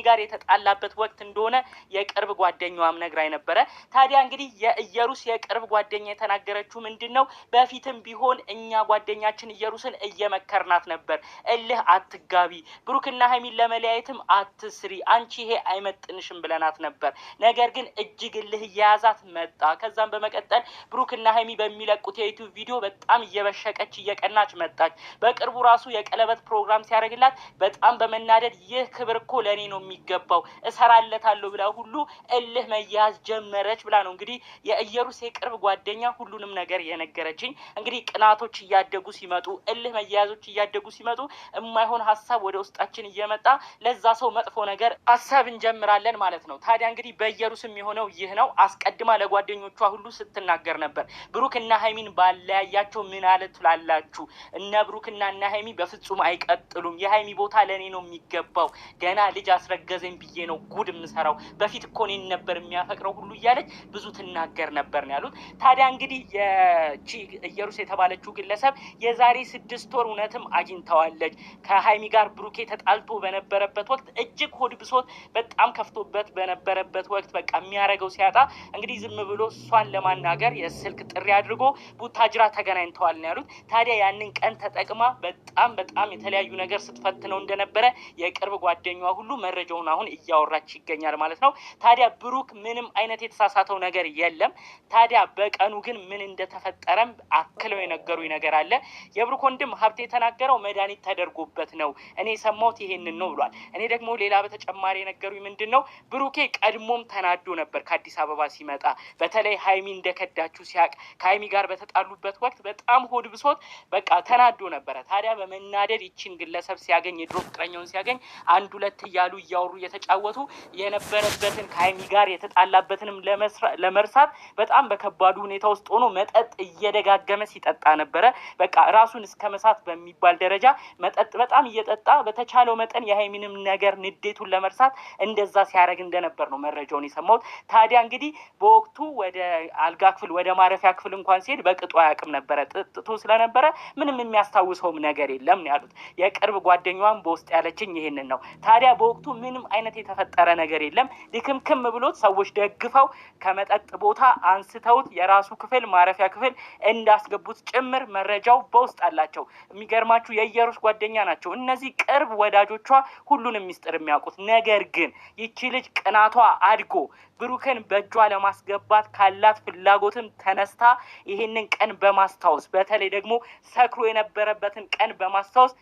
ጋር የተጣላበት ወቅት እንደሆነ የቅርብ ጓደኛዋም ነግራኝ ነበረ። ታዲያ እንግዲህ የኢየሩስ የቅርብ ጓደኛ የተናገረችው ምንድነው? በፊትም ቢሆን እኛ ጓደኛችን ኢየሩስን እየመከርናት ነበር። እልህ አትጋቢ፣ ብሩክና ሀይሚን ለመለያየትም አትስሪ፣ አንቺ ይሄ አይመጥንሽም ብለናት ነበር። ነገር ግን እጅግ እልህ እየያዛት መጣ። ከዛም በመቀጠል ብሩክና ሀይሚ በሚለቁት የዩቲዩብ ቪዲዮ በጣም እየበሸቀች እየቀናች መጣች። በቅርቡ ራሱ የቀለበት ፕሮግራም ሲያደርግላት በጣም በመናደድ ይህ ክብር እኮ ለእኔ ነው የሚገባው እሰራለታለሁ ብላ ሁሉ እልህ መያዝ ጀመረች ብላ ነው እንግዲህ የኢየሩስ የቅርብ ጓደኛ ሁሉንም ነገር የነገረችኝ። እንግዲህ ቅናቶች እያደጉ ሲመጡ፣ እልህ መያያዞች እያደጉ ሲመጡ የማይሆን ሀሳብ ወደ ውስጣችን እየመጣ ለዛ ሰው መጥፎ ነገር አሰብ እንጀምራለን ማለት ነው። ታዲያ እንግዲህ በኢየሩስም የሆነው ይህ ነው። አስቀድማ ለጓደኞቿ ሁሉ ስትናገር ነበር። ብሩክና ሀይሚን ባለያያቸው ምን አለ ትላላችሁ? እነ ብሩክና እነ ሀይሚ በፍጹም አይቀጥሉም። የሀይሚ ቦታ ለእኔ ነው የሚገባው። ገና ልጅ አስረገዘኝ ብዬ ነው ጉድ የምሰራው። በፊት እኮ እኔን ነበር የሚያፈቅረው ሁሉ እያለች ብዙ ትናገር ነበር ነው ያሉት። ታዲያ እንግዲህ የቺ ኢየሩስ የተባለችው ግለሰብ የዛሬ 6 ወር እውነትም አግኝተዋለች። ከሀይሚ ጋር ብሩኬ ተጣልቶ በነበረበት ወቅት እጅግ ሆድ ብሶት በጣም ከፍቶበት በነበረበት ወቅት በቃ የሚያደርገው ሲያጣ እንግዲህ ዝም ብሎ እሷን ለማናገር የስልክ ጥሪ አድርጎ ቡታጅራ ተገናኝተዋል ነው ያሉት። ታዲያ ያንን ቀን ተጠቅማ በጣም የተለያዩ ነገር ስትፈትነው እንደነበረ የቅርብ ጓደኛዋ ሁሉ መረጃውን አሁን እያወራች ይገኛል ማለት ነው። ታዲያ ብሩክ ምንም አይነት የተሳሳተው ነገር የለም። ታዲያ በቀኑ ግን ምን እንደተፈጠረም አክለው የነገሩኝ ነገር አለ። የብሩክ ወንድም ሀብቴ የተናገረው መድኃኒት ተደርጎበት ነው፣ እኔ የሰማሁት ይሄንን ነው ብሏል። እኔ ደግሞ ሌላ በተጨማሪ የነገሩኝ ምንድን ነው፣ ብሩኬ ቀድሞም ተናዶ ነበር ከአዲስ አበባ ሲመጣ። በተለይ ሀይሚ እንደከዳችሁ ሲያቅ ከሀይሚ ጋር በተጣሉበት ወቅት በጣም ሆድ ብሶት በቃ ተናዶ ነበረ። ታዲያ በመናደድ ይችን ግለሰብ ሲያገኝ፣ የድሮ ፍቅረኛውን ሲያገኝ አንድ ሁለት እያሉ እያወሩ እየተጫወቱ የነበረበትን ከሀይሚ ጋር የተጣላበትንም ለመርሳት በጣም በከባዱ ሁኔታ ውስጥ ሆኖ መጠጥ እየደጋገመ ሲጠጣ ነበረ። በቃ ራሱን እስከ መሳት በሚባል ደረጃ መጠጥ በጣም እየጠጣ በተቻለው መጠን የሀይሚንም ነገር ንዴቱን ለመርሳት እንደዛ ሲያደርግ እንደነበር ነው መረጃውን የሰማሁት። ታዲያ እንግዲህ በወቅቱ ወደ አልጋ ክፍል ወደ ማረፊያ ክፍል እንኳን ሲሄድ በቅጡ አያውቅም ነበረ። ጥጥቶ ስለነበረ ምንም የሚያስታውሰውም ነገር የለም ነው ያሉት። የቅርብ ጓደኛዋን በውስጥ ያለችኝ ይሄንን ነው። ታዲያ በወቅቱ ምንም አይነት የተፈጠረ ነገር የለም። ድክምክም ብሎት ሰዎች ደግፈው ከመጠጥ ቦታ አንስተውት የራሱ ክፍል ማረፊያ ክፍል እንዳስገቡት ጭምር መረጃው በውስጥ አላቸው። የሚገርማችሁ የኢየሩስ ጓደኛ ናቸው እነዚህ ቅርብ ወዳጆቿ ሁሉንም ሚስጥር የሚያውቁት። ነገር ግን ይቺ ልጅ ቅናቷ አድጎ ብሩክን በእጇ ለማስገባት ካላት ፍላጎትም ተነስታ ይሄንን ቀን በማስታወስ በተለይ ደግሞ ሰክሮ የነበረበትን ቀን በማስታወስ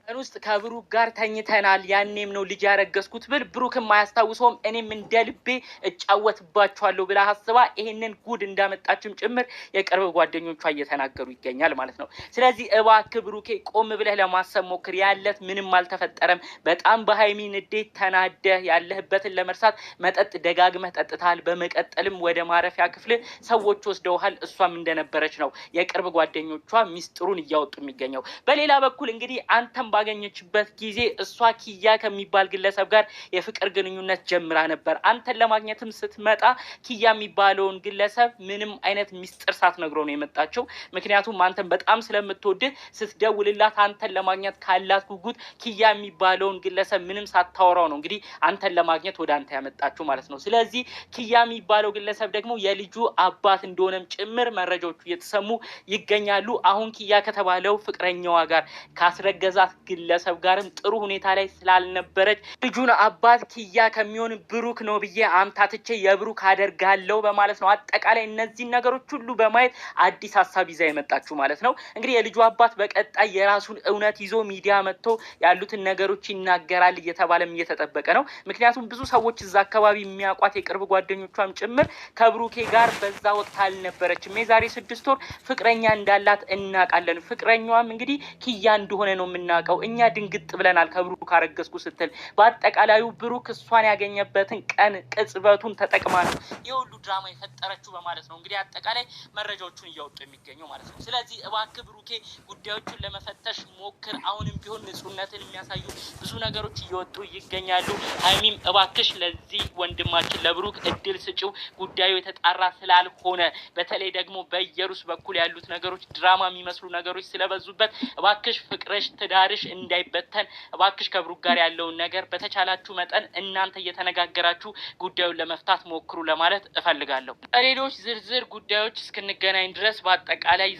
ቀን ውስጥ ከብሩክ ጋር ተኝተናል፣ ያኔም ነው ልጅ ያረገዝኩት ብል ብሩክም አያስታውሰውም፣ እኔም እንደ ልቤ እጫወትባቸዋለሁ ብላ አስባ ይሄንን ጉድ እንዳመጣችም ጭምር የቅርብ ጓደኞቿ እየተናገሩ ይገኛል ማለት ነው። ስለዚህ እባክህ ብሩኬ ቆም ብለህ ለማሰብ ሞክር። ያለት ምንም አልተፈጠረም። በጣም በሀይሚ ንዴት ተናደህ ያለህበትን ለመርሳት መጠጥ ደጋግመህ ጠጥተሃል። በመቀጠልም ወደ ማረፊያ ክፍል ሰዎች ወስደውሃል። እሷም እንደነበረች ነው የቅርብ ጓደኞቿ ሚስጥሩን እያወጡ የሚገኘው። በሌላ በኩል እንግዲህ አንተም ባገኘችበት ጊዜ እሷ ኪያ ከሚባል ግለሰብ ጋር የፍቅር ግንኙነት ጀምራ ነበር። አንተን ለማግኘትም ስትመጣ ኪያ የሚባለውን ግለሰብ ምንም አይነት ሚስጥር ሳትነግረው ነው የመጣችው። ምክንያቱም አንተን በጣም ስለምትወድህ ስትደውልላት አንተን ለማግኘት ካላት ጉጉት ኪያ የሚባለውን ግለሰብ ምንም ሳታወራው ነው እንግዲህ አንተን ለማግኘት ወደ አንተ ያመጣችው ማለት ነው። ስለዚህ ኪያ የሚባለው ግለሰብ ደግሞ የልጁ አባት እንደሆነም ጭምር መረጃዎቹ እየተሰሙ ይገኛሉ። አሁን ኪያ ከተባለው ፍቅረኛዋ ጋር ካስረገዛት ግለሰብ ጋርም ጥሩ ሁኔታ ላይ ስላልነበረች ልጁን አባት ኪያ ከሚሆን ብሩክ ነው ብዬ አምታትቼ የብሩክ አደርጋለሁ በማለት ነው አጠቃላይ እነዚህን ነገሮች ሁሉ በማየት አዲስ ሀሳብ ይዛ የመጣችሁ ማለት ነው። እንግዲህ የልጁ አባት በቀጣይ የራሱን እውነት ይዞ ሚዲያ መጥቶ ያሉትን ነገሮች ይናገራል እየተባለም እየተጠበቀ ነው። ምክንያቱም ብዙ ሰዎች እዛ አካባቢ የሚያውቋት የቅርብ ጓደኞቿም ጭምር ከብሩኬ ጋር በዛ ወቅት አልነበረችም። የዛሬ 6 ወር ፍቅረኛ እንዳላት እናውቃለን። ፍቅረኛዋም እንግዲህ ኪያ እንደሆነ ነው የምናውቀው። እኛ ድንግጥ ብለናል ከብሩክ አረገዝኩ ስትል። በአጠቃላዩ ብሩክ እሷን ያገኘበትን ቀን ቅጽበቱን ተጠቅማ ነው የሁሉ ድራማ የፈጠረችው በማለት ነው እንግዲህ አጠቃላይ መረጃዎቹን እያወጡ የሚገኘው ማለት ነው። ስለዚህ እባክህ ብሩኬ ጉዳዮችን ለመፈተሽ ሞክር። አሁንም ቢሆን ንጹህነትን የሚያሳዩ ብዙ ነገሮች እየወጡ ይገኛሉ። ሀይሚም እባክሽ ለዚህ ወንድማችን ለብሩክ እድል ስጪው፣ ጉዳዩ የተጣራ ስላልሆነ በተለይ ደግሞ በኢየሩስ በኩል ያሉት ነገሮች ድራማ የሚመስሉ ነገሮች ስለበዙበት እባክሽ ፍቅርሽ ትዳርሽ እንዳይበተን እባክሽ ከብሩክ ጋር ያለውን ነገር በተቻላችሁ መጠን እናንተ እየተነጋገራችሁ ጉዳዩን ለመፍታት ሞክሩ ለማለት እፈልጋለሁ። ሌሎች ዝርዝር ጉዳዮች እስክንገናኝ ድረስ በአጠቃላይ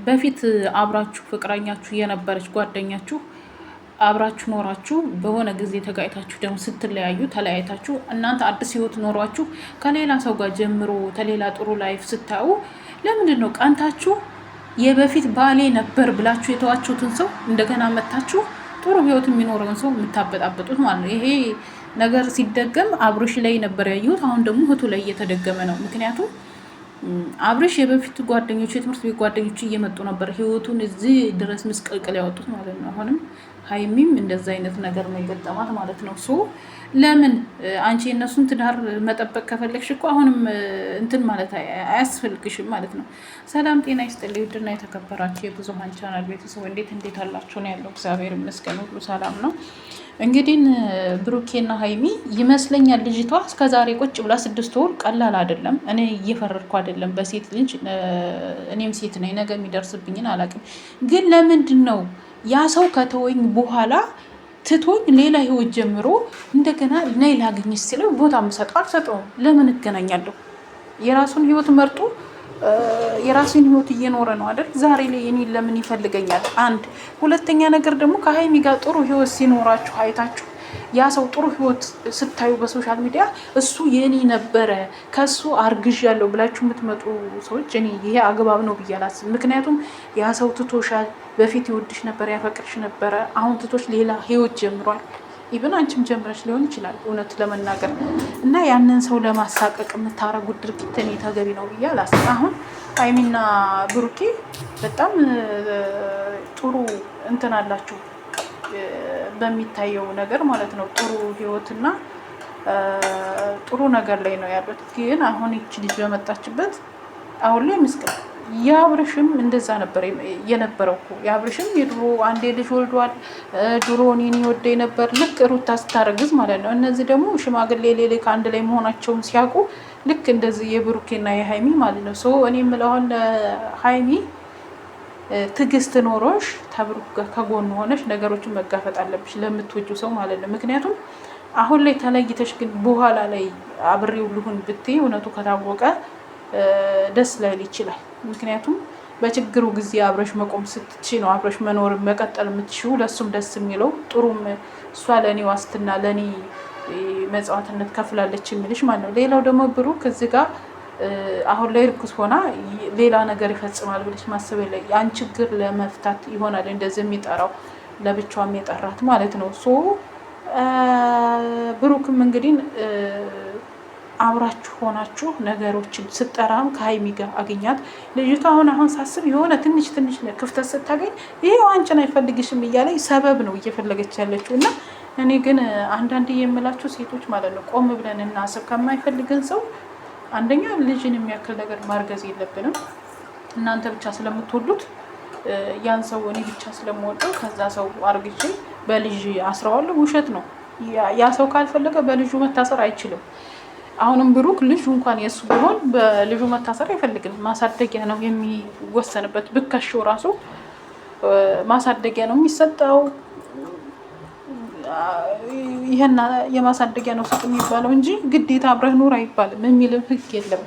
በፊት አብራችሁ ፍቅረኛችሁ የነበረች ጓደኛችሁ አብራችሁ ኖራችሁ በሆነ ጊዜ ተጋጭታችሁ ደግሞ ስትለያዩ ተለያይታችሁ እናንተ አዲስ ህይወት ኖሯችሁ ከሌላ ሰው ጋር ጀምሮ ከሌላ ጥሩ ላይፍ ስታዩ ለምንድን ነው ቀንታችሁ የበፊት ባሌ ነበር ብላችሁ የተዋችሁትን ሰው እንደገና መታችሁ ጥሩ ህይወት የሚኖረውን ሰው የምታበጣበጡት ማለት ነው? ይሄ ነገር ሲደገም አብርሽ ላይ ነበር ያየሁት። አሁን ደግሞ እህቱ ላይ እየተደገመ ነው። ምክንያቱም አብርሽ የበፊት ጓደኞቹ የትምህርት ቤት ጓደኞቹ እየመጡ ነበር ህይወቱን እዚህ ድረስ ምስቅልቅል ያወጡት ማለት ነው። አሁንም ሀይሚም እንደዛ አይነት ነገር ነው የገጠማት ማለት ነው። ሶ ለምን አንቺ የእነሱን ትዳር መጠበቅ ከፈለግሽ እኮ አሁንም እንትን ማለት አያስፈልግሽም ማለት ነው። ሰላም ጤና ይስጥልኝ ውድና የተከበራችሁ የብዙኃን ቻናል ቤተሰብ እንዴት አላችሁ ነው ያለው። እግዚአብሔር ይመስገን ሁሉ ሰላም ነው። እንግዲህ ብሩኬና ሀይሚ ይመስለኛል ልጅቷ እስከዛሬ ቁጭ ብላ 6 ወር ቀላል አይደለም። እኔ እየፈረድኩ አይደለም በሴት ልጅ፣ እኔም ሴት ነኝ፣ ነገ የሚደርስብኝን አላውቅም። ግን ለምንድን ነው ያ ሰው ከተወኝ በኋላ ትቶኝ ሌላ ህይወት ጀምሮ እንደገና ነይ ላግኝሽ ሲለው ቦታ የምሰጠው አልሰጠውም? ለምን እገናኛለሁ? የራሱን ህይወት መርጦ የራሱን ህይወት እየኖረ ነው አይደል? ዛሬ ላይ እኔ ለምን ይፈልገኛል? አንድ ሁለተኛ ነገር ደግሞ ከሀይሚ ጋር ጥሩ ህይወት ሲኖራችሁ አይታችሁ ያ ሰው ጥሩ ህይወት ስታዩ በሶሻል ሚዲያ እሱ የኔ ነበረ ከሱ አርግዣለሁ ብላችሁ የምትመጡ ሰዎች እኔ ይሄ አግባብ ነው ብዬ አላስብም። ምክንያቱም ያ ሰው ትቶሻል። በፊት ይወድሽ ነበር፣ ያፈቅርሽ ነበረ። አሁን ትቶሽ ሌላ ህይወት ጀምሯል። ኢቭን አንቺም ጀምረሽ ሊሆን ይችላል እውነት ለመናገር እና ያንን ሰው ለማሳቀቅ የምታረጉት ድርጊት እኔ ተገቢ ነው ብዬ አላስብም። አሁን ሀይሚና ብሩኬ በጣም ጥሩ እንትን አላችሁ በሚታየው ነገር ማለት ነው። ጥሩ ህይወትና ጥሩ ነገር ላይ ነው ያሉት። ግን አሁን ይች ልጅ በመጣችበት አሁን ላይ ምስቅል የአብርሽም እንደዛ ነበር የነበረው እኮ የአብርሽም የድሮ አንዴ ልጅ ወልዷል። ድሮ እኔን ይወደኝ ነበር ልክ ሩታ ስታረግዝ ማለት ነው። እነዚህ ደግሞ ሽማግሌ ሌሌ ከአንድ ላይ መሆናቸውን ሲያውቁ ልክ እንደዚህ የብሩኬና የሀይሚ ማለት ነው። ሶ እኔ የምለውን ሀይሚ ትዕግስት ኖሮሽ ተብሩክ ጋር ከጎን ሆነሽ ነገሮችን መጋፈጥ አለብሽ ለምትወጂው ሰው ማለት ነው። ምክንያቱም አሁን ላይ ተለይተሽ ግን በኋላ ላይ አብሬው ልሁን ብትይ እውነቱ ከታወቀ ደስ ላይል ይችላል። ምክንያቱም በችግሩ ጊዜ አብረሽ መቆም ስትቺ ነው አብረሽ መኖር መቀጠል የምትችው፣ ለሱም ደስ የሚለው ጥሩም እሷ ለእኔ ዋስትና ለእኔ መጽዋዕትነት ከፍላለች የሚልሽ ማለት ነው። ሌላው ደግሞ ብሩክ እዚህ ጋር አሁን ላይ ርኩስ ሆና ሌላ ነገር ይፈጽማል ብለሽ ማሰብ የለ። ያን ችግር ለመፍታት ይሆናል እንደዚህ የሚጠራው ለብቻዋም የጠራት ማለት ነው። ሶ ብሩክም እንግዲህ አብራችሁ ሆናችሁ ነገሮችን ስጠራም ከሀይሚ ጋር አገኛት ልጅቷ። አሁን ሳስብ የሆነ ትንሽ ክፍተት ስታገኝ ይሄው አንቺን አይፈልግሽም እያለኝ ሰበብ ነው እየፈለገች ያለችው። እና እኔ ግን አንዳንድ የምላችሁ ሴቶች ማለት ነው ቆም ብለን እናስብ። ከማይፈልገን ሰው አንደኛ ልጅን የሚያክል ነገር ማርገዝ የለብንም። እናንተ ብቻ ስለምትወዱት ያን ሰው እኔ ብቻ ስለምወደው ከዛ ሰው አርግቼ በልጅ አስረዋለሁ፣ ውሸት ነው። ያ ሰው ካልፈለገ በልጁ መታሰር አይችልም። አሁንም ብሩክ ልጁ እንኳን የሱ ቢሆን በልጁ መታሰር አይፈልግም። ማሳደጊያ ነው የሚወሰንበት። ብከሽው ራሱ ማሳደጊያ ነው የሚሰጠው። ይሄና የማሳደጊያ ነው ስጥ የሚባለው እንጂ ግዴታ አብረህ ኑር አይባልም። የሚልም ህግ የለም።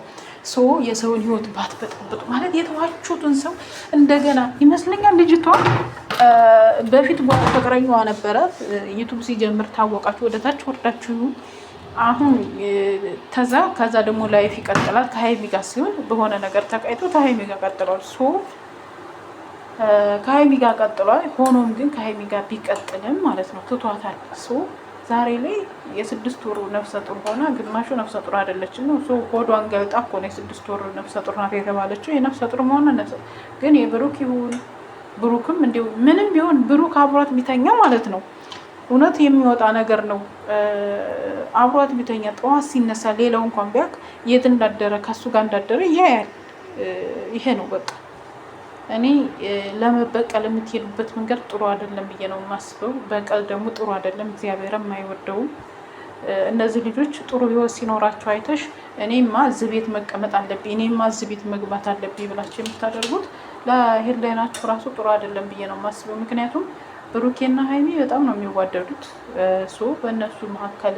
ሶ የሰውን ህይወት ባትበጠብጡ ማለት የተዋችሁትን ሰው እንደገና ይመስለኛል ልጅቷ በፊት ፍቅረኛዋ ነበረ። ዩቱብ ሲጀምር ታወቃችሁ፣ ወደታች ወርዳችሁ አሁን ከዛ ደግሞ ላይፍ ይቀጥላል። ከሀይሚ ጋር ሲሆን በሆነ ነገር ተቃይቶ ከሀይሚ ጋር ቀጥሏል። ሶ ከሀይሚ ጋር ቀጥሏል። ሆኖም ግን ከሀይሚ ጋር ቢቀጥልም ማለት ነው ትቷታል። ሶ ዛሬ ላይ የ6 ወር ነፍሰ ጡር ሆና ግማሹ ነፍሰ ጡር አይደለችም ነው። ሶ ሆዷን ገልጣ እኮ ነው የ6 ወር ነፍሰ ጡር ናት የተባለችው። የነፍሰ ጡር መሆኗ ግን የብሩክ ይሁን ብሩክም እንዲሁ ምንም ቢሆን ብሩክ አብሯት ቢተኛ ማለት ነው እውነት የሚወጣ ነገር ነው። አብሯት ቢተኛ ጠዋት ሲነሳ ሌላው እንኳን ቢያውቅ የት እንዳደረ ከሱ ጋር እንዳደረ ያያል። ይሄ ነው በቃ። እኔ ለመበቀል የምትሄዱበት መንገድ ጥሩ አይደለም ብዬ ነው የማስበው። በቀል ደግሞ ጥሩ አይደለም፣ እግዚአብሔርም አይወደውም። እነዚህ ልጆች ጥሩ ህይወት ሲኖራቸው አይተሽ እኔማ እዚህ ቤት መቀመጥ አለብኝ፣ እኔማ እዚህ ቤት መግባት አለብኝ ብላችሁ የምታደርጉት ለሄድላይናችሁ ራሱ ጥሩ አይደለም ብዬ ነው የማስበው። ምክንያቱም ብሩኬና ሀይሚ በጣም ነው የሚዋደዱት። በእነሱ መካከል